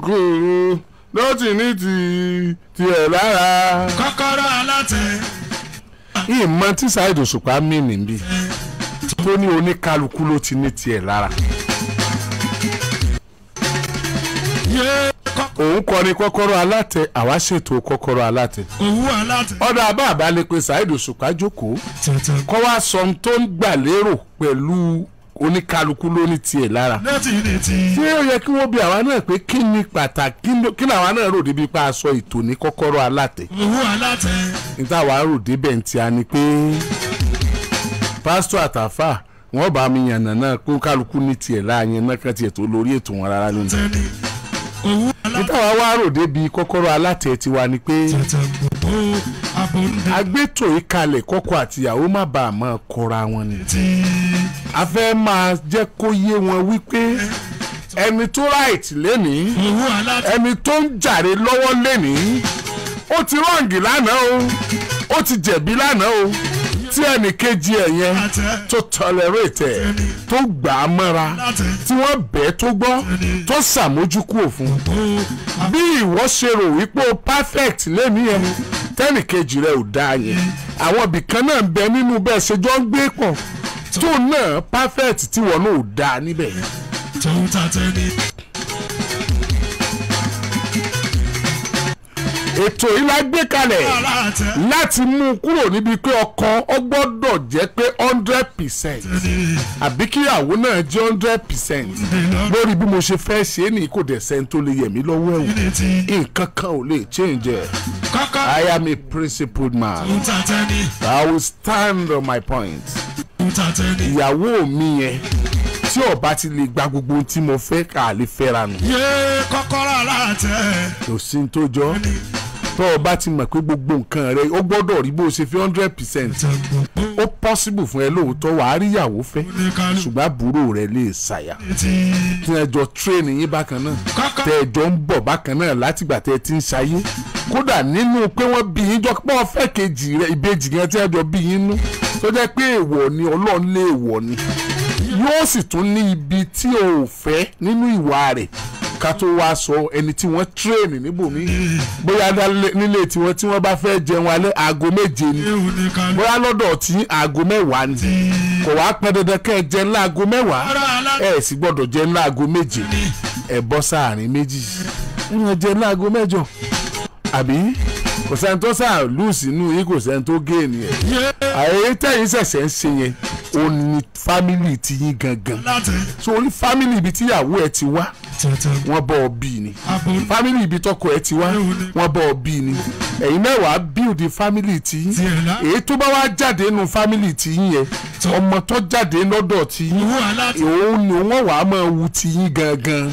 kúrú ló ti ní tiẹ̀ lára. kọ́kọ́rọ́ alátẹ. ìmọ̀ tí Saheed Òṣùpá mí nìbí tó ní oníkálukú ló ti ní tiẹ̀ lára. òun kọrin kọ́kọ́rọ́ alátẹ àwa ṣètò kọ́kọ́rọ́ alátẹ. òwú alátẹ. ọ̀dọ̀ àbá lè pe Saheed Òṣùpá jókòó kọ́ wá sọ ohun tó ń gbà lérò pẹ̀lú oníkálukú ló ní tiẹ̀ lára. ṣé ó yẹ kí wọ́n bi àwa náà pé kí ni pàtàkì kí làwa náà rò débi pa aṣọ ètò ní kọ́kọ́rọ́ alátẹ. òwú alátẹ. níta wàá rò débẹ̀ ń tia ni pé pásítọ̀ àtàfà wọ́n bá mi yànnà náà pé kálukú ní tiẹ̀ láàyè náà kan tiẹ̀ tó lórí ètò wọn rárá lónìí. níta wàá wá rò débi kọ́kọ́rọ́ alátẹ tiwa ni pé agbétò ìkalẹ̀ kọ́kọ́ àtìyàwó má bàa máa kọra wọn ni. a fẹ́ máa jẹ́ kó yé wọn wípé ẹni tó right lénìí ẹni tó ń jàre lọ́wọ́ lénìí ó ti rọ́ǹgì lánàá ó ti jẹ̀bi lánàá o tí ẹnì kejì ẹ̀ yẹn tó tolerate ẹ̀ tó gbà á mọ́ra tí wọ́n bẹ́ẹ̀ tó gbọ́ tó ṣàmójúkú òfin bí ìwọ ṣe rò wípé o perfect lẹ́nu yẹn tẹ́nì kejì rẹ̀ ò dáa yẹn àwọn ibìkan náà ń bẹ nínú bẹ́ẹ̀ ṣe jọ ń gbé pọ̀ tó náà perfect tí wọn náà ò dáa níbẹ̀. ètò yìí la gbé kalẹ̀ láti mú kúrò níbi pé ọkọ ó gbọ́dọ̀ jẹ́ pé 100% àbí kíyàwó náà jẹ́ 100% lórí bí mo ṣe fẹ́ ṣe é ní kò dẹ̀ sẹ́ni tó lè yẹ̀ mí lọ́wọ́ ẹ̀wọ̀n nǹkan kan ò lè change ẹ̀. I am a principled man. I will stand on my point. ìyàwó mi yẹn tí ọba ti lè gba gbogbo ohun tí mo fẹ́ ká lè fẹ́ra nù. kọ́kọ́rọ́ alátẹ. kò sí ní tó jọ tó o bá ti mọ̀ pé gbogbo nǹkan rẹ ó gbọ́dọ̀ rí bó o ṣe fi 100%. ó possible fún ẹ lóòótọ́ wàá rí ìyàwó fẹ́ ṣùgbọ́n àbúrò rẹ lè ṣàyà. tí ẹ jọ train yín bákan náà tẹ ẹ jọ ń bọ̀ bákan náà látìgbà tẹ ẹ ti ń ṣayé kódà nínú pé wọ́n bí yín jọ pé wọ́n fẹ́ kejì rẹ ìbejì gan tí ẹ jọ bí yín nú tó jẹ́ pé èèwọ̀ ni Ọlọ́run lé èèwọ̀ ni yóò sì tún ní ibi tí o ò fẹ́ nínú ìwà rẹ̀ ká tó wá sọ ẹni tí wọ́n train níbòmí bóyá nílé tiwọn tí wọ́n bá fẹ́ jẹun alẹ́ aago 7 ni bóyá lọ́dọ̀ tí aago 10 ni kò wá pẹ́ dandan kẹ́ ẹ jẹun láago 10 ẹ sì gbọ́dọ̀ jẹun láago 7 ẹ bọ́ sáàrin méjì wọ́n jẹun láago 8 àbí kò sẹ́ni tó sáà lù sínú yìí kò sẹ́ni tó gé ènìyàn àyè tẹ̀yìn ṣẹ̀ṣẹ̀ ń ṣe yẹn ó ní fámìlì ti yín gangan so orí fámìlì ibi tíyàwó ẹ ti wá wọ́n bọ́ ọ bí ni fámìlì ibi tọkọ ẹ ti wá wọ́n bọ́ ọ bí ni ẹ̀yin mẹ́wàá build fámìlì ti yín èyí tó bá wá jáde nínú fámìlì ti yín yẹn ọmọ tó jáde lọ́dọ̀ ti yín òun ni wọ́n wàá máa wu ti yín gangan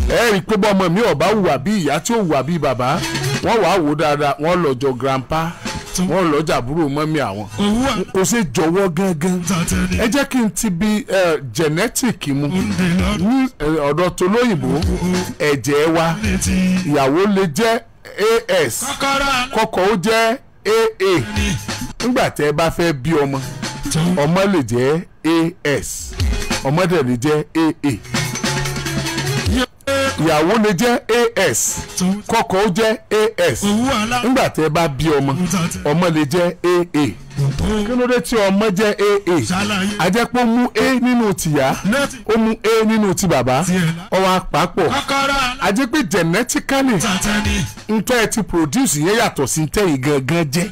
ẹ rí i pé bọ́mọ mi ò bá hùwà bí ìyá tí ò hùwà bí bàbá wọ́n wàá wò dáadáa wọ́n lọ́jọ́ grandpa wọ́n lọ́jà àbúrò mọ́mí àwọn kò ṣe jọ̀wọ́ gangan ẹ jẹ́ kí n ti bi genetic mu ní ọ̀dọ̀ tó lóyìnbó ẹ̀jẹ̀ wa ìyàwó lè jẹ́ AS kọ́kọ́ ó jẹ́ AA nígbà tẹ́ ẹ bá fẹ́ bí ọmọ lè jẹ́ AS ọmọ dẹ̀ lè jẹ́ AA ìyàwó lè jẹ́ AS kọ́kọ́ ó jẹ́ AS nígbà tẹ́ ẹ bá bí ọmọ lè jẹ́ AA kí ló dé tí ọmọ jẹ́ AA a jẹ́ pé ó mú A nínú tìyá ó mú A nínú ti bàbá ọwọ́ àpapọ̀ a jẹ́ pé genetically ntọ́ ẹ ti produce yẹn yàtọ̀ sí ntẹ́yìn gangan jẹ́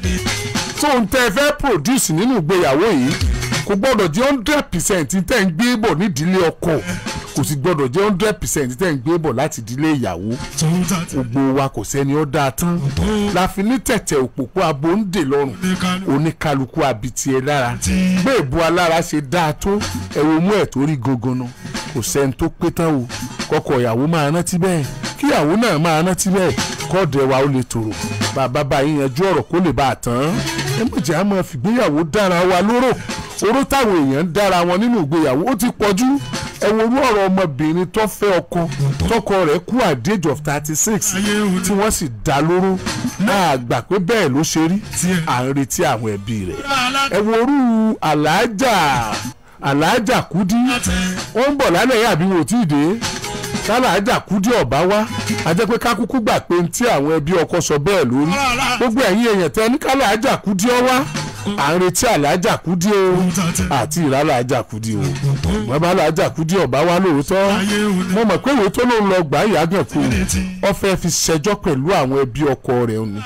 tó ntẹ́ ẹ fẹ́ produce nínú ìgbéyàwó yìí kò gbọ́dọ̀ jẹ́ 100% ntẹ́ ń gbé bọ̀ nídìílé ọkọ kò sì gbọ́dọ̀ jẹ́ 100% tẹ́ ń gbé bọ̀ láti ìdílé ìyàwó gbogbo wa kò sẹ́ni ó dáa tán láfi ní tẹ̀tẹ̀ òpópó abo ń dè lọ́rùn oníkálukú abiti ẹ lára gbé ìbú alára ṣe dáa tó ẹ̀wọ̀n mú ẹ̀ tó rí gogonu kò sẹ́ni tó pé tán o kọ́kọ́ ìyàwó máa rántí bẹ́ẹ̀ kíyàwó náà máa rántí bẹ́ẹ̀ kọ́ọ̀dẹ̀ wa ó lè tòrò bàbá báyìí yanjú ọ̀rọ̀ kó lè bá a tán ẹ mọ̀jẹ̀ á máa fìgbéyàwó dára wa lóró oró táwọn èèyàn ń dára wọn nínú ìgbéyàwó ó ti pọ̀jù ẹ wo orú ọ̀rọ̀ ọmọbìnrin tó fẹ́ ọkọ tọkọ rẹ̀ kú at the age of 36 tí wọ́n sì dá lóró náà gbà pé bẹ́ẹ̀ ló ṣe rí à ń retí àwọn ẹbí rẹ̀ ẹ wo orú aláàjà Kúdí ó ń bọ̀ lálẹ́ yàbí wò tí ì dé tálàájà Kúdí ọ̀bá wá a jẹ́ pé kákúkú gbà pé tí àwọn ẹbí ọkọ sọ bẹ́ẹ̀ lórí gbogbo ẹ̀yin èèyàn tẹ́ ní kálàájà Kúdí ọ wá à ń retí àlàájà Kúdí o àti ìràlàájà Kúdí o wọ́n bá àlàájà Kúdí ọ̀bá wá lóòótọ́ mo mọ̀ pé ìwé tó ló ń lọ gbà yàgàn kú ọ fẹ́ fi ṣẹjọ́ pẹ̀lú àwọn ẹbí ọkọ rẹ̀ ni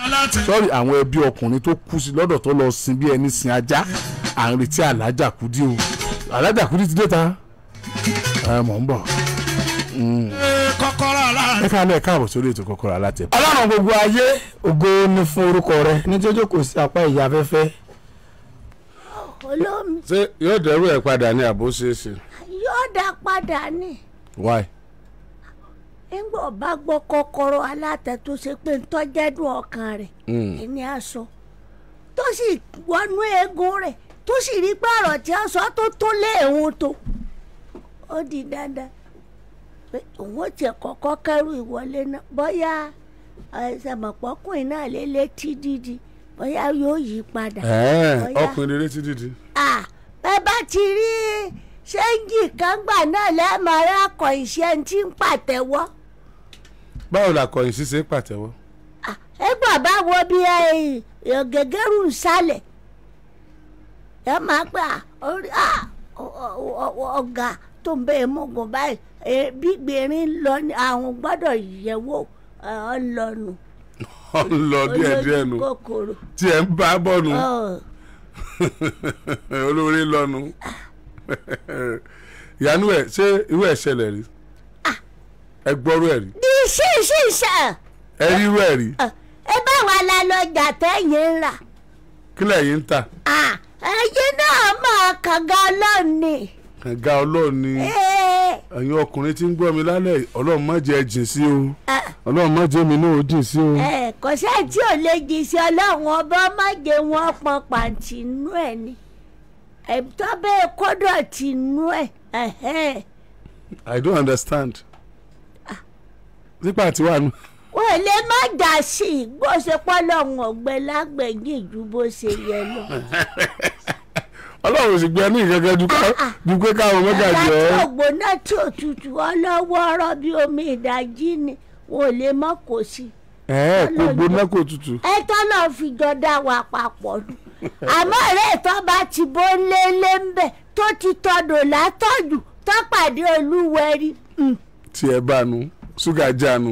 sọ́rí àwọn ẹbí ọkùnrin tó kú sí lọ́dọ̀ tó lọ sin bí ẹni sin ajá à ń retí àlàájà Kúdí o àlàájà Kúdí ti dé ta mọ̀ ń bọ̀ kọ́kọ́rọ́ alátẹ. ẹ káàlẹ́ káàbọ̀ sórí ètò kọ́kọ́rọ́ alátẹ. ọlọ́run gbogbo ayé ògo ni fún orúkọ rẹ nítorí kò sí apá ìyá afẹ́fẹ́. olómi. ṣé yóò dẹrù ẹ padà ní àbó ṣeéṣe. yóò dá padà ní. why. ńgbọ́ bá gbọ́ kọ́kọ́rọ́ alátẹ tó ṣe pé ń tọ́jẹ́dùn ọkàn rẹ̀ ẹni aṣọ tó sì wọnú eegun rẹ̀ tó sì rí pààrọ̀ tí a sọ tó léèwọ̀n tó ó di dandan pé òun ò tiẹ̀ kọ́kọ́ kẹ́rù ìwọlé náà bóyá ẹ̀sẹ̀mọ̀pọ̀kùnrin náà lé létí dídì bóyá yóò yí padà. ọkùnrin létí dídì. bẹ́ẹ̀ bá ti rí ṣéǹjì kan gbà náà lẹ́ẹ̀mọ́ rẹ̀ akọ̀ ìṣe tí ń pàtẹ́wọ́. báwo la kọ̀yìn ṣíṣe pàtẹ́wọ́. ẹgbà bá wo bí gẹ́gẹ́rù ń sálẹ̀ ẹ máa gbà ọ̀gá tó ń bẹ́ẹ̀ mọ́gàn báyìí gbígbérin lọ ní àwọn gbọ́dọ̀ yẹ̀wò ọlọ́nu. ọlọ díẹ̀díẹ̀ nu tí ẹ ń bá bọ̀ nu olórí lọ́nu ìyanu ẹ̀ ṣé irú ẹ̀ ṣẹlẹ̀ rí ẹ gbọ́rú ẹ̀ rí. di ṣíṣíṣà. ẹ rí irú ẹ̀ rí. ẹ bá wa la lọ́jà tẹ́yìn ń rà. kí lẹ̀yin ń tà. ẹyin náà máa kànga ọlọ́ọ̀ni. kànga ọlọ́ọ̀ni ẹ̀yin ọkùnrin tí ń gbọ́ mi lálẹ́ ọlọ́run má jẹ́ jìn sí o ọlọ́run má jẹ́ mi náà ó jìn sí o. kò sẹ́ni tí ò lè jìn sí ọlọ́run ọba má jẹ́ wọn pọn pàǹtì inú ẹ̀ ni ẹ̀tọ́ bẹ́ẹ̀ kọ́dọ̀ tì inú ẹ̀. I don't understand. nípa àti wà nù. wọ́n lè má dà sí i bó ṣe pọ́ lọ́hùn ọ̀gbẹ́ lágbẹ̀yìn ju bó ṣe yẹ lọ. ọlọ́run sì gbé ní ìgẹ́gẹ́ ju pé káwọn mẹ́ta jọ ọ́. láti ògbóná tí òtútù ọlọ́wọ́ ọ̀rọ̀ bí omi ìdájí ni wọn ò lè mọ́ kó sí. kò gbóná kò tutù. ẹ tọ́lọ̀ fi jọ dá wa papọ̀ nù àmọ́ ọ̀rẹ́ ìtọ́ bá ti bó lélẹ̀ ń bẹ̀ tó ti tọdọ̀ látọ̀jù tó pàdé olúwẹ̀rí. tí ẹ bá nu ṣúgà jánu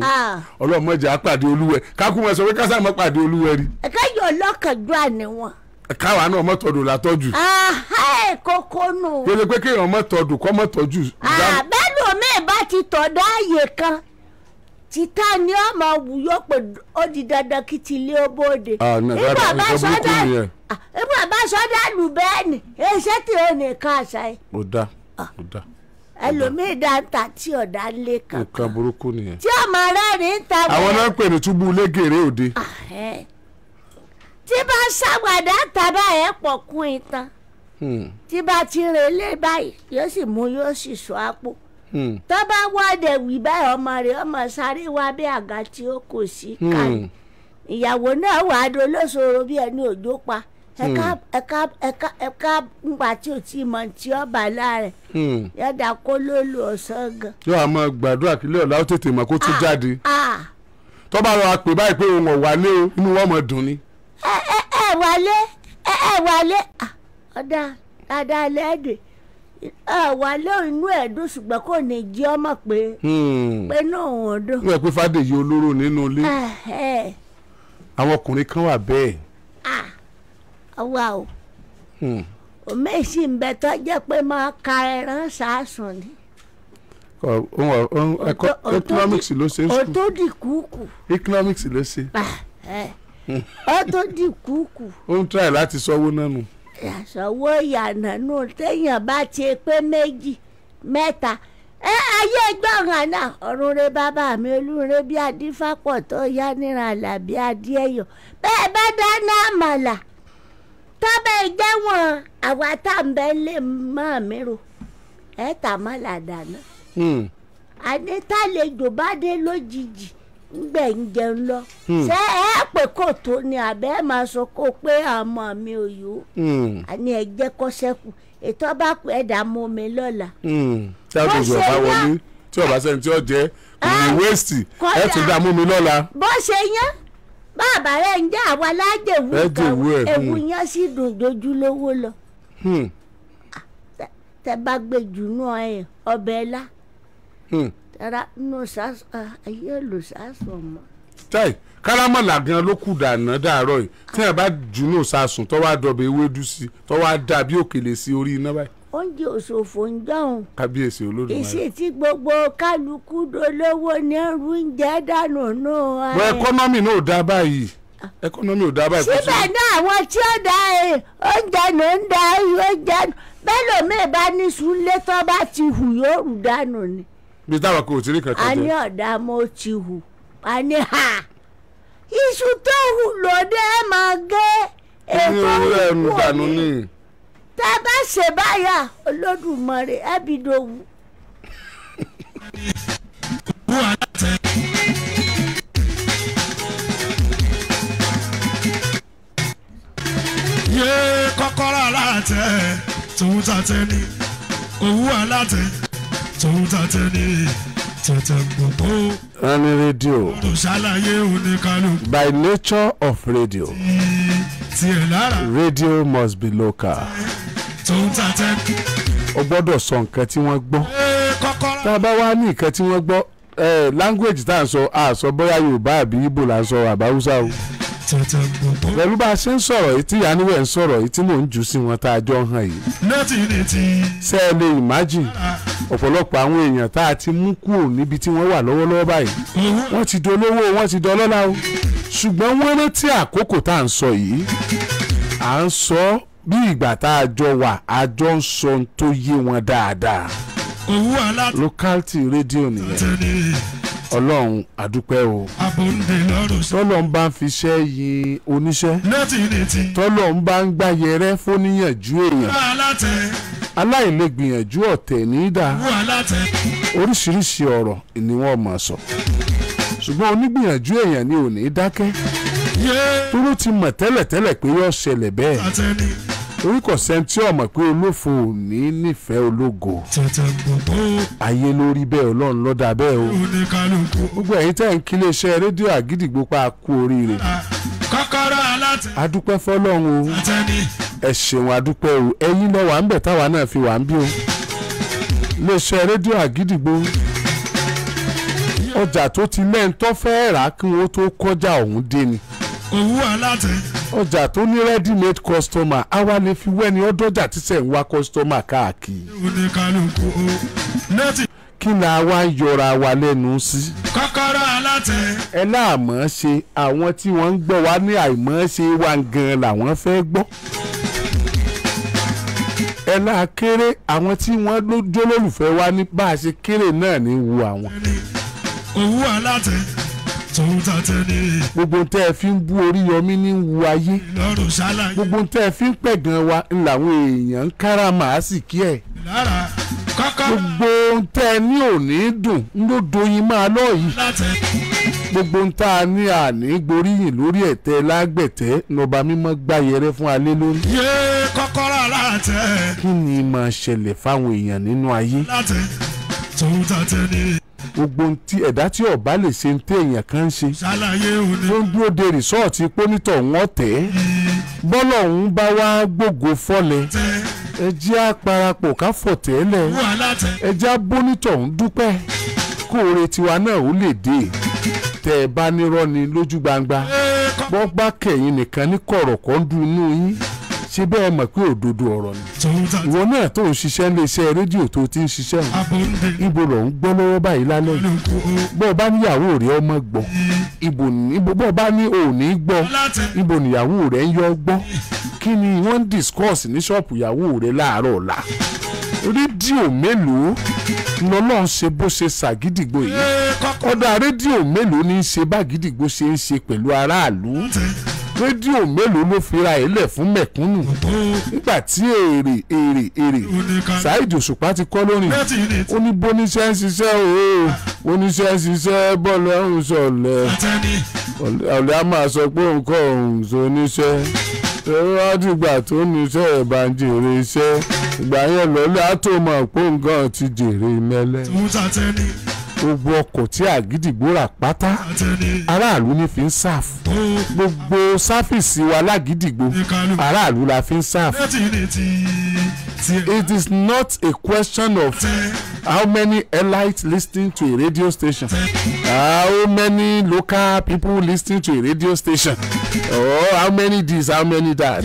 ọlọ́run mọ̀jà pàdé olúwẹ̀ kákú mọ̀ sọ pé kásá mọ̀ pàdé olúwẹ̀rí. ẹ̀ka yọ ọlọ́kànjú àníwọ̀n. káwa náà mọ̀ tọdọ̀ látọ̀jù. kókó nù. kí ló pé kéèyàn mọ̀ tọdọ̀ kọ́ mọ̀ tọ́jú. bẹ́ẹ̀ ni omi bá ti tọ̀dọ̀ ààyè kan títà ni ọmọ wùyọ pé ó di dandan kí ti lé ó bóde. ibà bá sọdá lù bẹ́ẹ̀ ni èsì tí ò ní ká àṣà yìí. ó dá ó dá. ẹlòmíì dáńtà tí ọ̀dà lé kankan. nǹkan burúkú nìyẹn. tí ọmọ rẹ̀ ní ta wọ́n. àwọn náà ń pè ní túbú légèrè òde. tí bá ṣàwàdà tàbá ẹ̀ pọ̀ kún ìtàn. tí bá ti relé báyìí yóò sì mú yóò sì sọ àpò. tó bá wọ́ọ̀dẹ̀ wí báyìí ọmọ rẹ̀ ọmọ sáré wá bí àga tí ó kò sí káyì. ìyàwó náà wàá dolóṣòro bí ẹni òjò pa. ẹ̀ka ńgbà tí ò tí mọ̀ tí ó bà láàrẹ̀ yọ̀dà kó ló lò ọ̀sán gan. yóò àmọ́ gbàdúrà kílẹ̀ ọ̀la ó tètè mọ̀ kó tún jáde tó bá lọ pè báyìí pé òun ò wálé o inú wọn mọ̀ dùn ni. wálé ọ̀dà dáadáa lẹ́ẹ̀dẹ̀ wálé inú ẹ̀ dùn ṣùgbọ́n kò ní jí ọmọ pé náà ò dùn. wọ́n pẹ́ Fádèyí olóró nínú ilé àwọn ọkùnrin kan wà bẹ́ẹ̀. wà o òmèsì ń bẹ tó jẹ́ pé máa ka ẹran sàásùn ni. economics ló ṣe é sùn. o tó di kúkú. economics ló ṣe. o tó di kúkú. ó ń try láti sọ́wọ́ náà nù. ìyàsọ́wọ́ ìyànà nù téèyàn bá ti pé méjì mẹ́ta ayé gbọ̀ngàn náà ọ̀run rẹ bàbá mi olúre bí adífápọ̀ tó yá níran àlàbí adíẹ̀yọ̀ bẹ́ẹ̀ bá dáná àmàlà tọ́bẹ̀ jẹ́wọ̀n àwa tá à ń bẹ́ lè máa mi ro ẹ̀ tà má là dáná. àní tálejò bá dé lójijì ńgbẹ̀ ń jẹun lọ. ṣé ẹ pé kò tó ni àbẹ́ máa sọ kó pé àmọ́ mi ò yó. àní ẹ jẹ́ kó ṣẹ́kù ètò bá pẹ́ ẹ̀dá mú mi lọ́la. tí ọba sẹ́ni tí ó jẹ́ ìwé waste ẹ tún dá mú mi lọ́la. bó ṣe yán bàbá rẹ̀ ń jẹ́ àwa lájẹ̀wú kan ewu yán sì dùn jojúlówó lọ. tẹ bá gbé jù nù ọbẹ̀ ẹ̀la tẹ́ra nù ayé olùsásùn mọ́. táì kárámọ̀là gan ló kù dànù dàárọ̀ yìí tí ẹ bá jù nù sásùn tó wá dọ̀bẹ̀ ewédú sí tó wá dà bí òkèlè sí orí iná báyìí. oúnjẹ òṣòfò ń dọ̀hún. kábíyèsí Olódùmarè. èsì tí gbogbo kálukú dolówó ní ẹrú ń jẹ́ dànù náà. wọ ẹkọ́nọ́mì náà ò dá báyìí ẹkọ́nọ́mì ò dá báyìí. síbẹ̀ náà àwọn tí ó da oúnjẹ ló ń da oúnjẹ bẹ́ẹ̀ lómi bá ní sùúlé tó bá ti hù yóò rù dànù ni. bí táwọn kò tí rí kankan jẹ. a ní ọ̀dà mo ti hù a ní ha iṣu tó hù lóde ẹ̀ máa gé èkó ẹnu dànù ni. tá a bá ṣe báyà Olódùmarè ẹbí dòwú. yé kọ́kọ́rọ́ alátẹ tòun tàtẹ ni owó alátẹ tòun tàtẹ ni tètè gbogbo. wọ́n ní rédíò. tó ṣàlàyé oníkálukú. by nature of radio. tiẹ̀ lára. radio must be local. tòun tàtẹ. o gbọ́dọ̀ sọ nǹkan tí wọ́n gbọ́. kọ́kọ́rọ́. tá a bá wá ní nǹkan tí wọ́n gbọ́ language tá à ń sọ àsọ bóyá Yorùbá àbí Ìgbò là ń sọ àbáwúsá o. tètè gbogbo. pẹ̀lú bá a ṣe ń sọ̀rọ̀ yìí tí Yaníwẹ̀ ń sọ̀rọ̀ yìí tí mò ń jù sí wọn tá a jọ hàn yìí. nẹ́tì. ṣé ẹ lè imagine ọ̀pọ̀lọpọ̀ àwọn èèyàn tá a ti mú kúrò níbi tí wọ́n wà lọ́wọ́lọ́wọ́ báyìí wọ́n ti dolówó wọ́n ti dọlọ́lá o ṣùgbọ́n wọ́n rántí àkókò tá à ń sọ yìí à ń sọ bí ìgbà tá a jọ wà a jọ ń sọ ohun tó yé wọn dáadáa. owó alátẹ. locality rédíò nìyẹn Ọlọ́run àdúpẹ́ o. abòǹde lọ́rùn. tọ́lọ̀ ń bá ń fiṣẹ́ yin oníṣẹ́. nẹ́tì. tọ́lọ̀ ń bá ń gbáyẹrẹ fóníyànjú èèyàn. alátẹ. aláìlẹ́gbìyànjú ọ̀tẹ̀ ní í dà. owó alátẹ. oríṣiríṣi ọ̀rọ̀ ni wọ́n máa sọ. ṣùgbọ́n onígbìyànjú èèyàn ni ò ní dákẹ́. tóró ti mọ̀ tẹ́lẹ̀tẹ́lẹ̀ pé yóò ṣẹlẹ̀ bẹ́ẹ̀. torí kò sẹ́ni tí ó mọ̀ pé olófo ò ní nífẹ̀ẹ́ ológo. ayé lórí bẹ́ẹ̀ Ọlọ́run ló dá bẹ́ẹ̀ o. gbogbo ẹ̀yin tẹ́ ń kí iléeṣẹ́ rédíò Àgídìgbò pa kú oríire. kọ́kọ́rọ́ alátẹ. adúpẹ́ fọ́lọ́run o. ẹ ṣeun adúpẹ́ o. ẹ̀yin lọ wà ń bẹ̀ táwa náà fi wà ń bí o. iléeṣẹ́ rédíò Àgídìgbò ọjà tó ti lẹ́yìn tó fẹ́ rà kí wọ́n tó kọjá ọ̀hún dé ni. owó alátẹ. ọjà tó ní ready made customer àwa lè fi wẹ́ni ọdọ́jà títẹ̀ ń wá customer káàkiri. oníkálukú nẹ́tì. kí la wá ń yọra wa lẹ́nu sí. kọ́kọ́rọ́ alátẹ. ẹ láàmọ́ ṣe àwọn tí wọ́n ń gbọ́ wá ní àìmọ́ ṣe wá gan làwọn fẹ́ gbọ́. ẹ láà kéré àwọn tí wọ́n jólólùfẹ́ wá ní bá a ṣe kéré náà ní wu àwọn. owó alátẹ tòun tàtẹ ni. gbogbo tẹ́ ẹ fi ń bú Oríyọmí ní wu ayé. lọ́rùn ṣáláyé. gbogbo tẹ́ ẹ fi ń pẹ̀gàn wa ń làwọn èèyàn ń kára màá sì kí ẹ̀. lára kọ́kọ́rọ́. gbogbo tẹ́ ẹ ní òní dùn ń ló doyin máa lọ yìí. alátẹ. gbogbo ń tá a ní àní gboríyìn lórí ẹ̀tẹ́ lágbẹ̀tẹ́ nọba mímọ́ gbáyẹrẹ fún alẹ́ lórí. yé kọ́kọ́rọ́ alátẹ. kí ni máa ṣẹlẹ̀ fáwọn èèyàn nínú ayé. alátẹ tòun tàtẹ ni. gbogbo tí ẹ̀dá tí ọba lè ṣe ń tẹ èèyàn kan ń ṣe. ṣàlàyé òní. ló ń dúró de rìsọ́ọ̀tì pọ́nítọ̀ wọn tẹ̀ ẹ́. bọ́lọ̀ ń bá wá gbógo fọ́lẹ̀. ẹ jẹ́ àparapọ̀ ká fọ̀tẹ́lẹ̀. owó alátẹ. ẹ jẹ́ abónítọ̀ ń dúpẹ́. kóore tiwa náà ó lè dé. tẹ́ ẹ bá nírọ́ ni lójú gbangba. bọ́ bá kẹ̀yìn nìkan ní kọ̀rọ̀kọ́ ń dun inú yín. ṣé bẹ́ẹ̀ mọ̀ pé òdodo ọ̀rọ̀ ni. ìwọ náà tó ń ṣiṣẹ́ ní iṣẹ́ rédíò tó ti ń ṣiṣẹ́ hàn. ibo ló ń gbọ́ lọ́wọ́ báyìí lálẹ́ yìí. bọ́ ọ bá níyàwó rẹ̀ ọmọ gbọ́. ibo bọ́ ọ bá ní òní gbọ́. ibo níyàwó rẹ̀ ń yọ gbọ́. kí ni wọ́n ń discuss ní ṣọ́ọ̀pù ìyàwó rẹ̀ láàárọ̀ ọ̀la. rédíò mélòó lọ́lọ́run ṣe bó ṣe ṣàgídìgbò yìí. ọ̀dà rédíò mélòó ní í ṣe bágídìgbò ṣe ń ṣe pẹ̀lú aráàlú. rédíò mélòó ló fira ẹ̀ lẹ̀ fún mẹ̀kúnnù nígbà tí èrè Saheed Òṣùpá ti kọ́ lórin ó ní bóníṣẹ́ ń ṣiṣẹ́ o oníṣẹ́ ń ṣiṣẹ́ bọ́ọ̀lù ọ̀hún sọ̀lẹ̀ ọ̀lẹ́ a máa sọ pé nǹkan ọ̀hún sọ oníṣẹ́ wá dìgbà tó ní iṣẹ́ ẹ̀ bá ń jèrè iṣẹ́ ìgbà yẹn lọ́lẹ́ á tó mọ̀ pé nǹkan ti jèrè mẹ́lẹ́. gbogbo ọkọ̀ tí àgídìgbò rà pátá aráàlú ní fi ń sáàfù gbogbo sáfìsì wa lágídìgbò aráàlú la fi ń sáàfù. It is not a question of how many elites listening to a radio station, how many local people listening to a radio station, or how many this, how many that.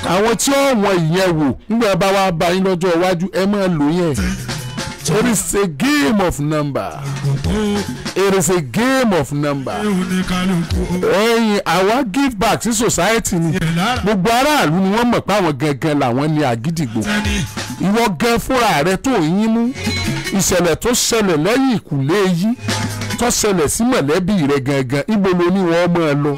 Àwọn tí wọ́n ìyẹn wò nígbà bá wá bá yín lọ́jọ́ iwájú ẹ máa lò yẹn. It is a game of number. It is a game of number. Ẹyin àwa give back sí society ni. Gbogbo aráàlú ni wọ́n mọ̀ pé àwọn gangan làwọn ní àgídìgbò. Ìwọ gan fúnra rẹ tó yín mú. Ìṣẹ̀lẹ̀ tó ṣẹlẹ̀ lẹ́yìn ìkùlé yìí tó ṣẹlẹ̀ sí mọ̀lẹ́bí rẹ gangan ibo ló ní wọ́n máa lọ.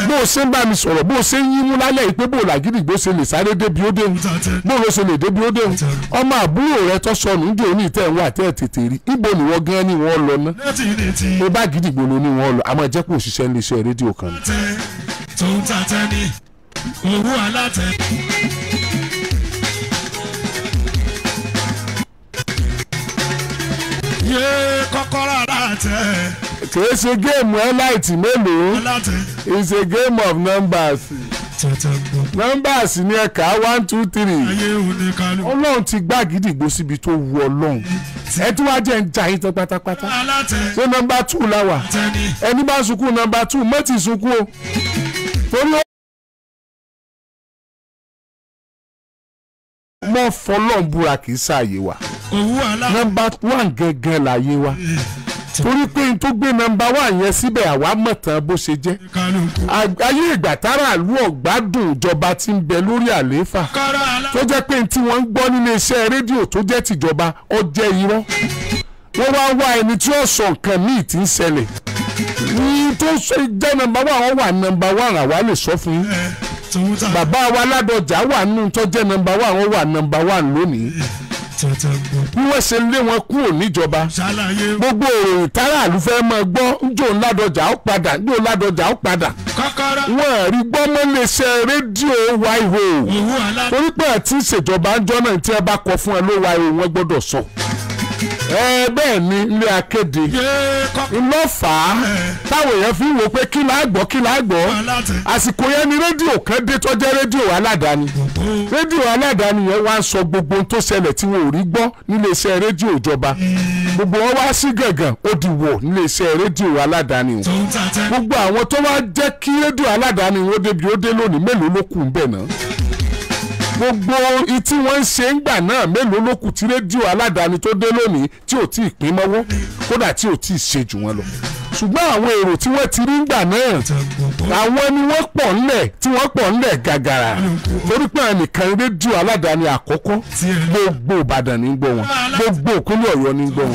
Bó o ṣe ń bá mi sọ̀rọ̀ bó o ṣe ń yín mú lálẹ́ yìí pé bó o làgídìgbò ṣe lè sáré débi ó déhùn bó o lọ ṣe lè débi ó déhùn. Ọmọ àbúrò rẹ tó sọnù ń dé òní ìtẹ̀ ń wà tẹ́ tètè rí ibo ni wọ́n gan ni wọ́n lọ ná. Mo bá gídìgbò ló ní wọ́n lọ àmọ́ jẹ́ kó òṣìṣẹ́ ń lè ṣe rédíò kan. tó ń ta tẹ́ni owó alátẹ. yé kọ́kọ́rọ́ alátẹ. kìí ṣe géèmù ẹláìtì mélòó it's a game of numbers. numbers ní ẹ̀ka 1 2 3. Ọlọ́run ti gbá gídìgbò síbi tó wu Ọlọ́run ẹ tí wàá jẹ́ ń jà yín tán pátápátá. ṣé nọ́mbà 2 la wà ẹni bá sunkún nọ́mbà 2 mọ́tì sunkún o. torí mọ́ fọlọ́n búra kì í ṣàyè wa nọ́mbà 1 gẹ́gẹ́ láyé wa torí pé n tó gbé nọ́mbà 1 yẹn síbẹ̀ àwa mọ̀ tán bó ṣe jẹ́ ayé ìgbà tára ìlú ọ̀gbádùn ìjọba tí ń bẹ lórí àlééfà tó jẹ́ pé tí wọ́n ń gbọ́ nílé iṣẹ́ rédíò tó jẹ́ tìjọba ó jẹ́ irọ́ wọ́n wá wá ẹni tí ó sọ nǹkan míì tí ń ṣẹlẹ̀ ní tó jẹ́ nọ́mbà 1 wọ́n wà nọ́mbà 1 àwa lè sọ fún yín bàbá wa ládọjà wà nínú tó jẹ́ nọ́mbà 1 wọ́n wà nọ́mbà 1 lónìí bí wọ́n ṣe lé wọn kúrò níjọba gbogbo òròyìn táràlú fẹ́ máa gbọ́ njó ládọjà ó padà njó ládọjà ó padà wọ́n rí gbọ́ mọ́ iléeṣẹ́ rédíò wáìhò torí pé àti ìṣèjọba ń jọ́ náà tí ẹ bá kọ fún ẹ ló wáìhò wọ́n gbọ́dọ̀ sọ. Bẹ́ẹ̀ ni ilé akéde iná fà á táwọn èèyàn fi ń wò pé kí láà gbọ́ àsìkò yẹn ni rédíò kan dé tó jẹ́ rédíò aládàáni yẹn wá ń sọ gbogbo ohun tó ṣẹlẹ̀ tí wọn ò rí gbọ́ nílé iṣẹ́ rédíò ìjọba gbogbo wọn wá sí gàngàn ó di wọ̀ nílé iṣẹ́ rédíò aládàáni wọn gbogbo àwọn tó wá jẹ́ kí rédíò aládàáni wọn débi ó dé lónìí mélòó ló kù ń bẹ̀ náà gbogbo tí wọ́n ń ṣe ń gbà náà mélòó ló kù tí rédíò aládàáni tó dé lónìí tí ò tí ì pín mọ́wọ́ kódà tí ò tí ì ṣe jù wọ́n lọ ṣùgbọ́n àwọn èrò tí wọ́n ti rí ń gbà náà àwọn ni wọ́n pọ̀ ńlẹ̀ gàgàrà torí pé nìkan rédíò aládàáni àkọ́kọ́ gbogbo Ìbàdàn ní gbọ́ wọn gbogbo ìpínlẹ̀ Ọ̀yọ́ ní gbọ́ wọn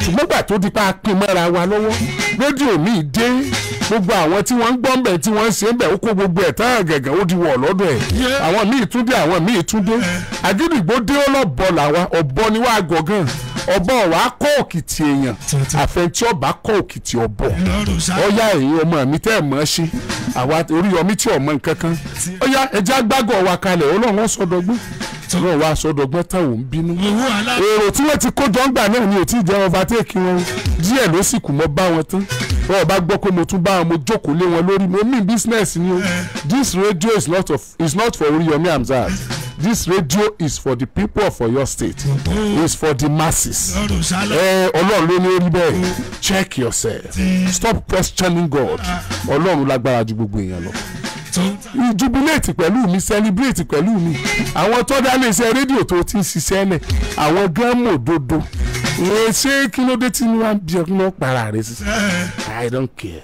ṣùgbọ́n gbà tó di pa pín mọ́ra wa lọ́wọ́ rédíò míì dé gbogbo àwọn tí wọ́n ń gbọ́ ń bẹ̀ tí wọ́n ń ṣe ń bẹ̀ ó kó gbogbo ẹ̀ tán gẹ̀gẹ̀ ó di wọ̀ lọ́dọ̀ ẹ̀ àwọn míì tún dé àwọn míì tún dé àgídìgbò dé ọlọ́bọ làwa ọ̀bọ ni wàá gọ̀gàn ọ̀bọ wàá kọ́ òkìtì èèyàn àfẹntí ọba kọ́ òkìtì ọ̀bọ ọ̀yá èyí ọmọ mi tẹ́ ẹ̀ mọ́ ṣe àwa Oríyọmí tí ọmọ nǹkan kan ọ̀yá ẹja gbágọ̀ wa kalẹ̀ Ọlọ́run sọdọ̀gbọ́n náà wá sọdọ̀gbọ́n táwọn ń bínú èrò tí wọ́n ti kó jọ́ngbà náà ni ò tí ì jẹ́ overtake wọn díẹ̀ ló sì kù mọ́ bá wọn tán wọ́n bá gbọ́ pé mo tún bá wọn mo jókòó lé wọn lórí mo mean business ni o this radio is not for Oriyomi Hamzat this radio is for the people of Oyo State it's for the masses Ọlọ́run ló ní orí bẹ́ẹ̀ check yourself stop questioning God Ọlọ́run lágbára ju gbogbo èèyàn lọ jubilate pẹ̀lú mi celebrate pẹ̀lú mi àwọn tó dá lè ṣe rédíò tó ti ń ṣiṣẹ́ lẹ̀ àwọn gan mọ̀ dodo ṣé kí ló dé tí wọ́n á bí ọkùnrin para rẹ̀ sí I don't care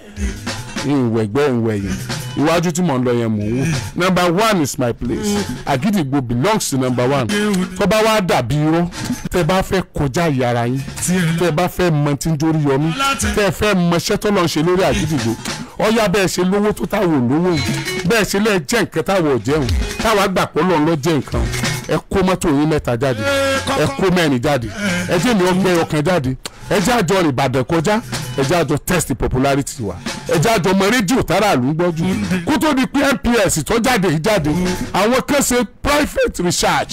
ìwẹ̀yìn iwájú tí mò ń lọ yẹn mò ń wò number 1 is my place Àgídìgbò belongs to number 1 tó bá wá dàbí irọ́ tẹ́ bá fẹ́ kọjá yàrá yín tẹ́ bá fẹ́ mọ tí ń dórí yọmí tẹ́ fẹ́ mọṣẹ́ tó lọ́n ṣe lórí Àgídìgbò ọ̀yá bẹ́ẹ̀ ṣe lówó tó táwọn olówó yìí bẹ́ẹ̀ ṣe lẹ́ẹ̀ jẹ́ nǹkan táwọn ò jẹun táwọn àgbàpọ̀ lọ́n lọ́ jẹ́ nǹkan ẹ kó mọ́tò yín 3 jáde ẹ kó 4 jáde ẹ jẹ́ mi ọgbẹ́ ọkàn jáde ẹ jẹ́ àjọ Ìbàdàn kọjá ẹjẹ́ àjọ test popularity wa ẹjẹ́ àjọ mọ rédíò tára àlù ń gbọ́ jù kó tó di pé NPS tó jáde yìí jáde àwọn kan ṣe private research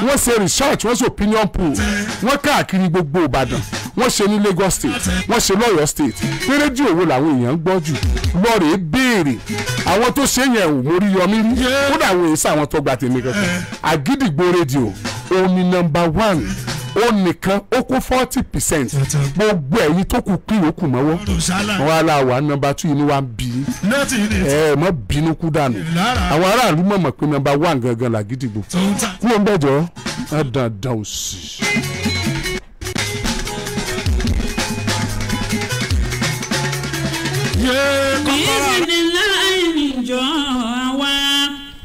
wọ́n ṣe research wọ́n ṣe opinion poll wọ́n káàkiri gbogbo Ìbàdàn wọ́n ṣe ní Lagos state wọ́n ṣe lọ́yọ̀ state pé rédíò wo làwọn èèyàn ń gbọ́ jù lọ́ọ̀rẹ́ béèrè àwọn tó ṣe yẹn ò mórí yọmí rí kódà àwọn èèyàn sáwọn tó gba tèmi kankan Àgídìgbò rédíò òun ni number 1 ó nìkan ó kó 40% gbogbo ẹ̀yin tó kù pín yòókù mọ́wọ́ wọn aláwa number 2 inú wa ń bí mọ́ bínú kú dànù àwọn aráàlú mọ̀ pé number 1 gangan l'Àgídìgbò kú ó ń bẹ̀jọ́ dandan ò sí.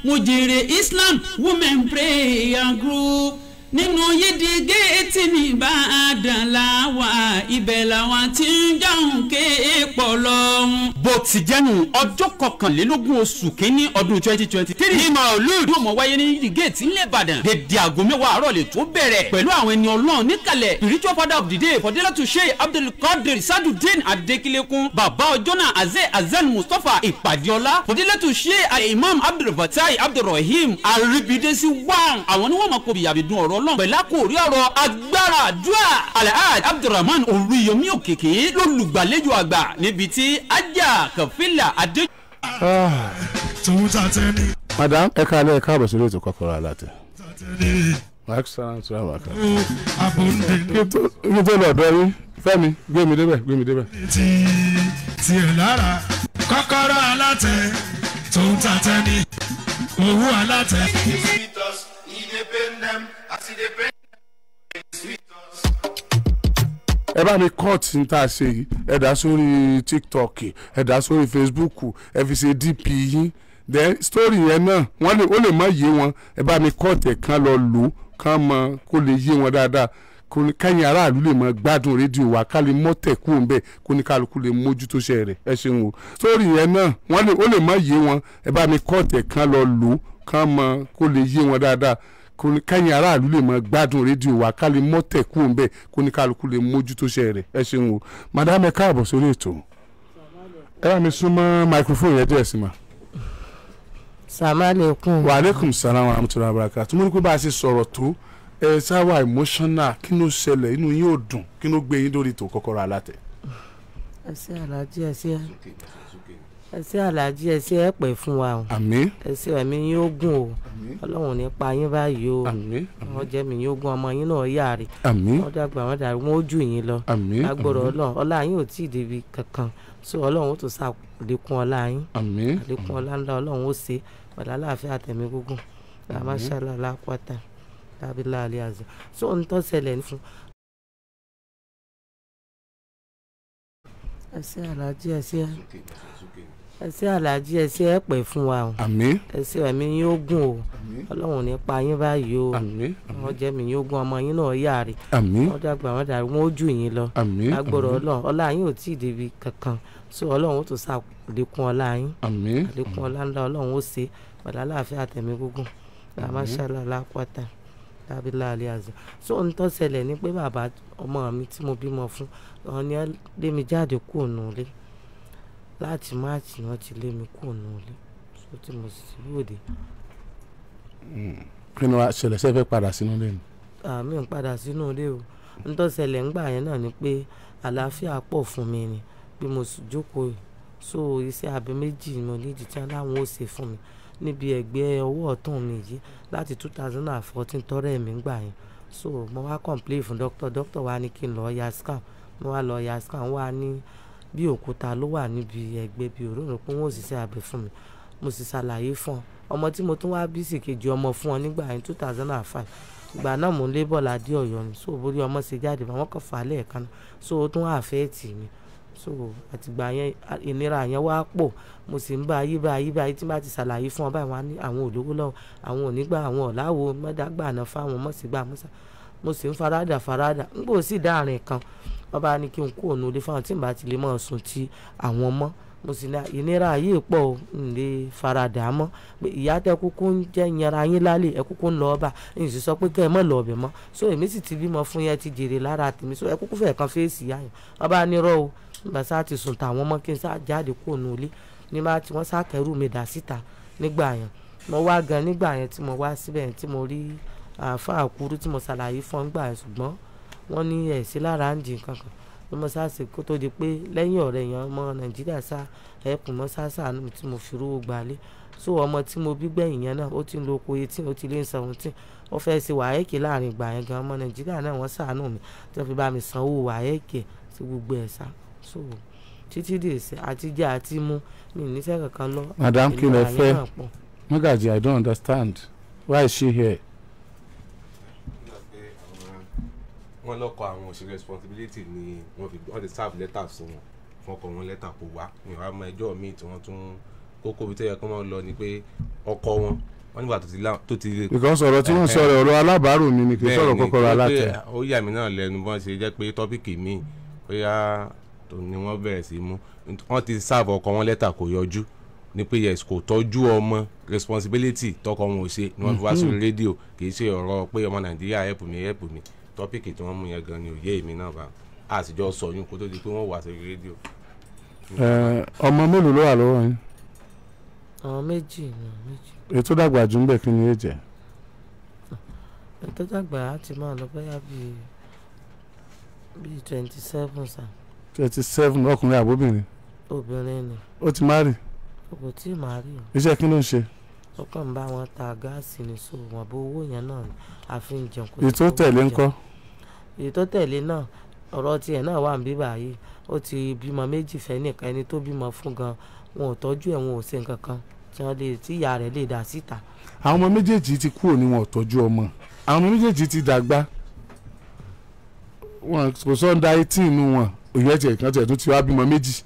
Mujire Islam Women Prayer Group nínú yídi géètì ní Ìbàdàn làwà ibẹ̀ làwọn tí ń jáun kéèpọ̀ lọ́hún. bó ti jẹ́nu ọjọ́ kọkànlélógún oṣù kínní ọdún 2023 ní Maulud yóò mọ̀ wáyé ní yídi géètì ńlẹ̀ Ìbàdàn dédé aago 10 àárọ̀ lè tó bẹ̀rẹ̀ pẹ̀lú àwọn ẹni Ọlọ́run níkàlẹ̀ spiritual father of the day Fadilatu Sheikh Abdulkadir Sadudeen Adekilekun bàbá ọjọ́ náà Azan Mustapha Ìpàdéọlá Fadilatu Sheikh Imam Abdulfatai Abdulrahim Aribidesi wang àwọn ni wọ́n mọ̀ kó bìyàbìdún ọ̀rọ̀ Ọlọ́run pẹ̀lú àkòrí ọ̀rọ̀ agbára àdúrà Alhaji Abdulrahman Oriyomi Òkèké lólùgbàlejò àgbà níbi tí ajá kàfílà adé. Madam ẹ káalẹ́ ẹ káàbọ̀ sórí ètò Kọ́kọ́rọ́ Alátẹ. kí tó lọ́dọ̀ yín Fẹ́mi gbé mi débẹ̀. tiẹ̀ lára Kọ́kọ́rọ́ Alátẹ tó ń tàtẹ́ ní owó alátẹ. ẹ bá mi cut ní tá a ṣe yìí ẹ dá sórí TikTok ẹ dá sórí Facebook ẹ fi ṣe DP yín then story yẹn náà ó lè má yé wọn ẹ bá mi cut ẹ̀ kan lọ lò kán mọ kó lè yé wọn dáadáa káyìn aráàlú lè mọ gbádùn rédíò wa ká lè mọ́tẹ̀ kú òun bẹ́ẹ̀ kó ní kálukú lè mójútó ṣe rẹ̀ ẹ ṣeun o story yẹn náà ó lè má yé wọn ẹ bá mi cut ẹ̀ kan lọ lò kán mọ kó lè yé wọn dáadáa káyìn aráàlú lè mọ gbádùn rédíò wa ká lè mọ́tẹ̀ kú òun bẹ́ẹ̀ kó ní kálukú lè mójútó ṣe rẹ̀ ẹ ṣeun o madam ẹ káàbọ̀ sórí ètò ẹ bá mi súnmọ́ microphone yẹn díẹ̀ sí ma. Sàmàlẹ́kùn. Wa alaikum salaam wa rahmatullahi wa barakatuh. Mo ní pé bá a ṣe sọ̀rọ̀ tó ẹ sáwà emotional kí ló ṣẹlẹ̀ inú yín ò dùn kí ló gbé yín lórí ètò Kọ́kọ́rọ́ Alátẹ. ẹsẹ alájí ẹsẹ alájí ẹsẹ ẹ pẹ́ fún wa o. Àmín. ẹsẹ ẹ̀mí yín ó gùn o. Ọlọ́run ní pa yín báyìí o. Àmín. wọ́n jẹ́ mi yín ó gùn ọmọ yín náà yáre. Àmín. wọ́n dàgbà wọ́n dàrú wọ́n ó jù yín lọ. Àmín. agbọ̀rọ̀ Ọlọ́run ọlá yín ò tí ì débi kankan so Ọlọ́run ó tó sàlékún ọlá yín. Àmín. àlékún ọlá ńlá Ọlọ́run ó ṣe padà láàfin àtẹ̀mí gúngùn àmàṣálà lápáta tàbí láàlẹ́ àzọ so ń tọ́ ṣẹlẹ̀ ní fún. ẹsẹ alájí ẹsẹ alájí ẹsẹ ẹ pẹ́ fún wa o. Àmín. ẹsẹ ẹ̀mí yín ó gùn o. Ọlọ́run ní pa yín báyìí o. Àmín. wọ́n jẹ́ mi yín ó gùn ọmọ yín náà yáre. Àmín. wọ́n dàgbà wọ́n dàrú wọ́n ó jù yín lọ. Àmín. agbọ̀rọ̀ Ọlọ́run ọlá yín ò tí ì débi kankan so Ọlọ́run ó tó sàlékún ọlá yín. Àmín. àlékún ọlá ńlá Ọlọ́run ó ṣe padà láàfin àtẹ̀mí gúngùn àmàṣálà lápáta tàbí láàlẹ́ àzọ so ń tọ́ ṣẹlẹ̀ ní pé bàbá ọmọ mi tí mo bímọ fún wọn ni lé mi jáde kúrò nùlé láti máàcì wọn ti lé mi kúrò nùlé so tí mo sì ti lóde. kí ni wàá ṣẹlẹ̀ ṣe fẹ́ padà sínú ilé ni. àmì ń padà sínú ilé o ń tọ́ ṣẹlẹ̀ ńgbà yẹn náà ni pé àlàáfíà pọ̀ fún mi ni bí mo sì jókòó yìí so iṣẹ́ abẹ méjì mo nídìí tí aláwọn ó ṣe fún mi níbi ẹ̀gbẹ́ ọwọ́ ọ̀tún mi yìí láti 2014 tọrẹ mi gbà yẹn so mo wá complain fún doctor wa ní kí n lọ ya scan mo wá lọ ya scan wá ní bí òkúta ló wà níbi ẹ̀gbẹ́ bí òróró pé wọ́n ò sì ṣe abẹ fún mi mo sì ṣàlàyé fún ọmọ tí mo tún wá bí sì kejì ọmọ fún ọ nígbà yẹn 2005 ìgbà náà mo ń lé bọ́ọ̀lù adé ọ̀yọ́ ni so borí ọmọ ṣe jáde àwọn kan fà á lẹ́ẹ̀kan so ó tún àfẹ́ẹ̀tì mi so àtìgbà yẹn ìnira yẹn wá pọ̀ mo sì ń bá ayé tí bá ti ṣàlàyé fún ọ báyìí wọn ní àwọn olówó lọ́wọ́ àwọn onígbà àwọn ọ̀làwọ̀ mọ́dàgbà náà fáwọn mọ̀sígbà mo sì ń faradà ń gbò sí dáàrin kan wọ́n bá ní kí n kú òun olè fáwọn tí n bá ti lè mọ̀ sùn ti àwọn mọ́ mo sì ní ìnira yìí pọ̀ ń lè faradà mọ́ pé ìyá tẹ kúkú ń jẹ́ ìyẹra yín lálẹ́ ẹ kúkú ń lọ ọba n sì sọ pé kẹ́ ẹ mọ̀ lọ ọbẹ̀ mọ́ so èmi sì ti bímọ fún yẹn ti jèrè lára tèmi so ẹ kúkú fẹ̀ kan fèsì yá yẹn wọ́n bá ní rọ́ o bá sá ti sùn tàwọn ọmọ kí n sá jáde kúrò nínú ilé nígbà tí wọ́n sá kẹ́rù mi dà síta nígbà yẹn mo wá gan nígbà yẹn tí mo wá síbẹ̀ tí mo rí àáfàá kúrú tí mo ṣàlàyé fún nígbà yẹn ṣùgbọ́n wọ́n ní ẹ̀sí lára ń di kankan bí mo sá ṣe kó tó di pé lẹ́yìn ọ̀rẹ́ yẹn ọmọ Nàìjíríà sá ẹ̀kùn mọ́ sá sàánú tí mo fi rówó gbalé so ọmọ tí mo bí gbẹ̀yìn yẹn náà ó ti ń lo oko 18 ó ti lé 17 ó fẹ́ ṣe wàhẹ́ẹ̀kì láàrin ìgbà yẹn gan ọmọ Nàìjíríà náà wọ́n sàánú mi tí wọ́n fi bá mi sanwó wàhẹ́ẹ̀kì sí gbogbo ẹ̀ sá so títí dè sí àtijọ́ àti mú mi níṣẹ́ kankan lọ. Madam kí lẹ fẹ́ Magaji, I don't understand why is she here. wọ́n lọ́kọ̀ àwọn òṣèré responsibility ni wọ́n ti serve letter sí wọn fún ọkọ̀ wọn letter kò wá ní ọ̀rọ̀ àmọ́ ẹjọ́ míì tí wọ́n tún kókó bí tẹ́yẹ kọ́ wọ́n lọ ni pé ọkọ wọn nígbà tó ti. because ọ̀rọ̀ tí wọ́n sọ̀rọ̀ ọ̀rọ̀ alábàárò mi ni kì í sọ̀rọ̀ kọ́kọ́rọ́ alátẹ. ó yà mí náà lẹ́nu bọ́n ṣe jẹ́ pé tọ́pìkì míì bóyá tó ni wọ́n bẹ̀rẹ̀ sí mú wọ́n ti serve ọkọ wọn letter kò yọjú ní pé yes kò tọ́jú ọmọ responsibility tọkọ wọn ò ṣe ni wọ́n fi wá sórí rédíò kì í ṣe ọ̀rọ̀ pé ọmọ Nàìjíríà help me tọ́pìkì tí wọ́n mú yẹn gan ni òye èmi náà bá a sì jọ sọ yún kó tó di pé wọ́n wà sórí rédíò. ọmọ mélòó ló wà lọ́wọ́ yín. àwọn méjì. ètò dàgbà jù ń bẹ̀ kí ni yé jẹ́. ètò dàgbà á ti máa lọ bóyá bíi 27 sa. 27 ọkùnrin àbóbìnrin. obìnrin ni. ó ti má rì. kò tí ì má rí o. iṣẹ́ kí ló ń ṣe. ó kàn ń bá wọn ta gáàsì ní so wọn bó owó yẹn náà ni àfi ń jẹun. èyí tó tẹ̀lé ńkọ́. èyí tó tẹ̀lé náà ọ̀rọ̀ tiẹ̀ náà wà ń bí báyìí ó ti bímọ méjì fẹ́ nìkan ẹni tó bímọ fún gan wọn ò tọ́jú ẹ̀ wọn ò ṣe nǹkan kan tí ìyá rẹ̀ lè dà síta. àwọn ọmọ méjèèjì ti kúrò ní wọn ò tọ́jú ọmọ àwọn ọmọ méjèèjì ti dàgbà wọn kò sọ ń da 18 nù wọn òye ẹ̀jẹ̀ kan tẹ̀ tó ti wá bímọ méjì.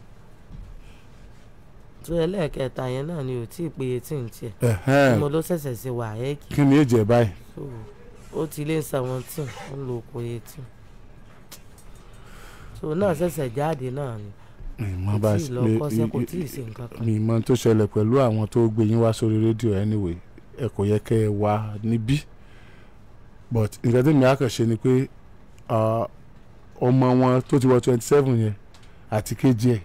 tó ẹlẹ́ẹ̀kẹta yẹn náà ni ò tí ì pé 18 tiẹ̀ mo ló ṣẹ̀ṣẹ̀ ṣe wàhẹ́ẹ̀kì. kí ni èjẹ̀ báyìí. ó ti lé 17 ó ń lo oko 18 so náà ṣẹ̀ṣẹ̀ jáde náà ni kò tí ì lọ kọ́ṣẹ́ kò tí ì ṣe nǹkan kan. mi mọ tó ṣẹlẹ̀ pẹ̀lú àwọn tó gbé yín wá sórí rédíò anyway ẹ kò yẹ kẹ́ ẹ wá níbí but nǹkan tí mi á kàn ṣe ni pé ọmọ wọn tó ti wọ 27 yẹn àti kejì ẹ̀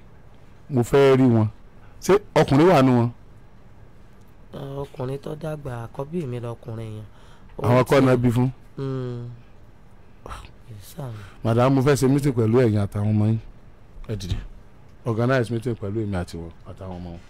mo fẹ́ rí wọn ṣé ọkùnrin wà nù wọn. ọkùnrin tó dàgbà àkọ́bí mi lọkùnrin yẹn. àwọn kọ́ náà bí fún. madam mo fẹ́ ṣe meeting pẹ̀lú ẹ̀yin àtàwọn ọmọ yín ẹ dìde organize meeting pẹ̀lú èmi àti wọn àtàwọn ọmọ wọn.